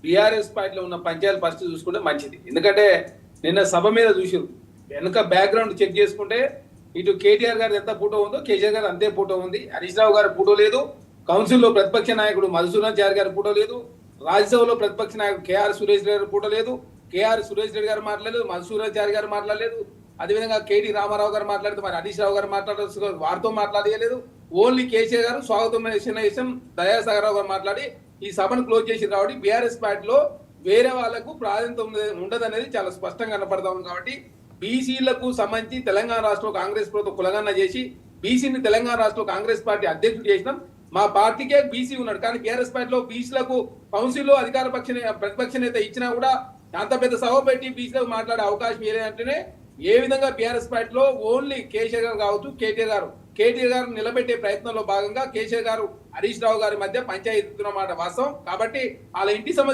BRS పార్టీలో ఉన్న పంచాయతీ పరిస్థితి చూసుకుంటే మంచిది. ఎందుకంటే నిన్న సభ మీద చూసారు, వెనుక బ్యాక్గ్రౌండ్ చెక్ చేసుకుంటే ఇటు కేటీఆర్ గారి ఎంత ఫోటో ఉందో కేసీఆర్ గారు అంతే ఫోటో ఉంది. హరీష్ రావు గారి ఫోటో లేదు. కౌన్సిల్లో ప్రతిపక్ష నాయకుడు మధుసూదనాచారి గారి ఫోటో లేదు. రాజ్యసభలో ప్రతిపక్ష నాయకుడు కేఆర్ సురేష్ రెడ్డి గారి ఫోటో లేదు. కేఆర్ సురేష్ రెడ్డి గారు మాట్లాడలేదు, మధుసూదనాచారి గారు మాట్లాడలేదు. అదేవిధంగా కేటీ రామారావు గారు మాట్లాడితే మరి హరీష్ రావు గారు మాట్లాడాల్సి వారితో మాట్లాడలేదు. ఓన్లీ కేసీఆర్ గారు స్వాగతం చేసిన దయాసాగర్ రావు గారు మాట్లాడి ఈ సభను క్లోజ్ చేసి కాబట్టి బీఆర్ఎస్ పార్టీలో వేరే వాళ్లకు ప్రాధాన్యత ఉండదనేది చాలా స్పష్టంగా కనపడతా ఉంది. కాబట్టి బీసీలకు సంబంధించి తెలంగాణ రాష్ట్రంలో కాంగ్రెస్ ప్రభుత్వం కులగన్న చేసి బీసీని తెలంగాణ రాష్ట్రంలో కాంగ్రెస్ పార్టీ అధ్యక్షుడు చేసినాం. మా పార్టీకే బీసీ ఉన్నాడు, కానీ బీఆర్ఎస్ పార్టీలో బీసీలకు కౌన్సిల్లో అధికార ప్రతిపక్ష నేత ఇచ్చినా కూడా అంత పెద్ద సభ పెట్టి బీసీలకు మాట్లాడే అవకాశం ఏదంటేనే ఏ విధంగా బీఆర్ఎస్ పార్టీలో ఓన్లీ కేసీఆర్ గారు కావచ్చు, కేటీఆర్ గారు నిలబెట్టే ప్రయత్నంలో భాగంగా కేసీఆర్ గారు హరీష్ రావు గారి మధ్య పంచాయతీ మాట వాస్తవం. కాబట్టి వాళ్ళ ఇంటి సమస్య